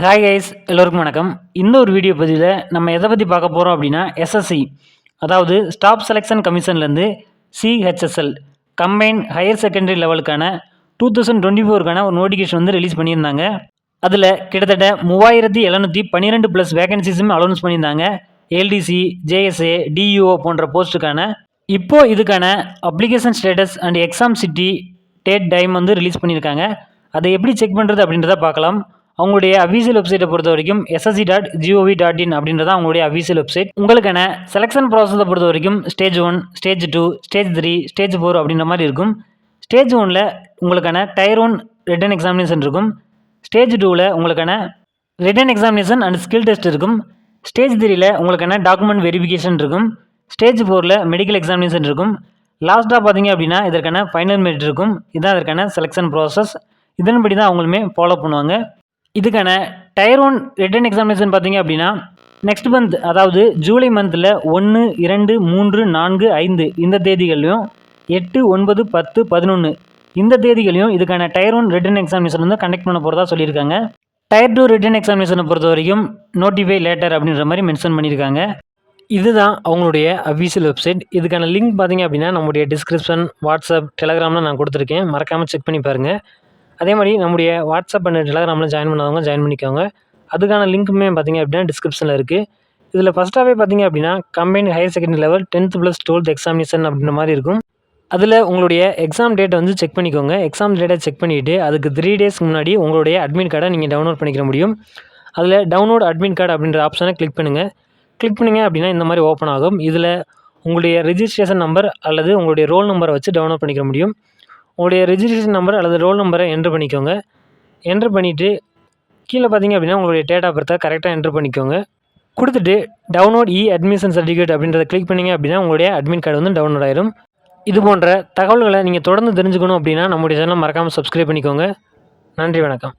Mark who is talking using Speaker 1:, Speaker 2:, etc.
Speaker 1: Hi guys, எல்லோருக்கும் வணக்கம். இந்த ஒரு வீடியோ பதிவில் நம்ம எதை பற்றி பார்க்க போகிறோம் அப்படின்னா எஸ்எஸ்சி, அதாவது ஸ்டாஃப் செலெக்ஷன் கமிஷன்லேருந்து சிஹெச்எஸ்எல் கம்பைன் ஹையர் செகண்டரி லெவலுக்கான 2024க்கான ஒரு நோட்டிஃபிகேஷன் வந்து ரிலீஸ் பண்ணியிருந்தாங்க. அதில் கிட்டத்தட்ட 3712 ப்ளஸ் வேகன்சிஸும் அலௌன்ஸ் பண்ணியிருந்தாங்க. எல்டிசி, ஜேஎஸ்ஏ, டிஇஓ போன்ற போஸ்ட்டுக்கான இதுக்கான application status and exam city date time வந்து ரிலீஸ் பண்ணியிருக்காங்க. அதை எப்படி செக் பண்ணுறது அப்படின்றத பார்க்கலாம். அவங்களுடைய அஃபீஷியல் வெப்சைட்டை பொறுத்த வரைக்கும் ssc.gov.in அப்படின்றத அவங்களுடைய அஃபீஷியல் வெப்சைட். உங்களுக்கான செலெக்ஷன் ப்ராசஸை பொறுத்த வரைக்கும் ஸ்டேஜ் 1, ஸ்டேஜ் 2, ஸ்டேஜ் 3, ஸ்டேஜ் 4 அப்படின்ற மாதிரி இருக்கும். ஸ்டேஜ் 1ல் உங்களுக்கான டயர் 1 ரிட்டன் எக்ஸாமினேஷன் இருக்கும். ஸ்டேஜ் 2ல் உங்களுக்கான return examination and skill test இருக்கும். ஸ்டேஜ் 3ல் உங்களுக்கான டாக்குமெண்ட் வெரிஃபிகேஷன் இருக்கும். ஸ்டேஜ் 4ல் மெடிக்கல் எக்ஸாமினேஷன் இருக்கும். லாஸ்ட்டாக பார்த்தீங்க அப்படின்னா இதற்கான ஃபைனல் மெரிட் இருக்கும். இதுதான் இதற்கான செலெக்ஷன் ப்ராசஸ். இதன்படி தான் அவங்களுமே ஃபாலோ பண்ணுவாங்க. இதுக்கான டயர் 1 ரிட்டன் எக்ஸாமினேஷன் பார்த்தீங்க அப்படின்னா நெக்ஸ்ட் மந்த், அதாவது ஜூலை மந்தில் 1, 2, 3, 4, 5 இந்த தேதிகளையும் 8, 9, 10, 11 இந்த தேதிகளையும் இதுக்கான டயர் 1 ரிட்டன் எக்ஸாமினேஷன் வந்து கண்டக்ட் பண்ண போகிறதா சொல்லியிருக்காங்க. டயர் 2 ரிட்டன் எக்ஸாமினேஷனை பொறுத்த வரைக்கும் நோட்டிஃபை லேட்டர் அப்படின்ற மாதிரி மென்ஷன் பண்ணியிருக்காங்க. இதுதான் அவங்களுடைய அஃபீஷியல் வெப்சைட். இதுக்கான லிங்க் பார்த்தீங்க அப்படின்னா நம்முடைய டிஸ்கிரிப்ஷன், வாட்ஸ்அப், டெலகிராமில் நான் கொடுத்துருக்கேன். மறக்காமல் செக் பண்ணி பாருங்கள். அதே மாதிரி நம்முடைய வாட்ஸ்அப் அண்ட் டெலகிராமில் ஜாயின் பண்ணாதவங்க ஜாயின் பண்ணிக்கோங்க. அதுக்கான லிங்க்குமே பார்த்தீங்க அப்படின்னா டிஸ்கிரிப்ஷனில் இருக்குது. இதில் ஃபஸ்ட்டாகவே பார்த்தீங்க அப்படின்னா combine higher secondary level 10th + 12th examination அப்படின்ற மாதிரி இருக்கும். அதில் உங்களுடைய எக்ஸாம் டேட்டை வந்து செக் பண்ணிக்கோங்க. எக்ஸாம் டேட்டை செக் பண்ணிவிட்டு அதுக்கு 3 டேஸ்க்கு முன்னாடி உங்களுடைய அட்மிட் கார்டை நீங்கள் டவுன்லோட் பண்ணிக்கிற முடியும். அதில் டவுன்லோட் அட்மிட் கார்டு அப்படின்ற ஆப்ஷனை கிளிக் பண்ணுங்கள். கிளிக் பண்ணிங்க அப்படின்னா இந்த மாதிரி ஓப்பன் ஆகும். இதில் உங்களுடைய ரிஜிஸ்ட்ரேஷன் நம்பர் அல்லது உங்களுடைய ரோல் நம்பரை வச்சு டவுன்லோட் பண்ணிக்க முடியும். உங்களுடைய ரெஜிஸ்ட்ரேஷன் நம்பர் அல்லது ரோல் நம்பரை என்ட்ரு பண்ணிக்கோங்க. என்ட்ரு பண்ணிவிட்டு கீழே பார்த்தீங்க அப்படின்னா உங்களுடைய டேட் ஆஃப் பர்த்தை கரெக்டாக என்ட்ரு பண்ணிக்கோங்க. கொடுத்துட்டு டவுன்லோட் அட்மிஷன் சர்டிஃபிகேட் அப்படின்றத கிளிக் பண்ணிங்க அப்படின்னா உங்களுடைய அட்மிட் கார்டு வந்து டவுன்லோட் ஆயிரும். இது போன்ற தகவல்களை நீங்கள் தொடர்ந்து தெரிஞ்சுக்கணும் அப்படின்னா நம்முடைய சேனலை மறக்காமல் சப்ஸ்கிரைப் பண்ணிக்கோங்க. நன்றி, வணக்கம்.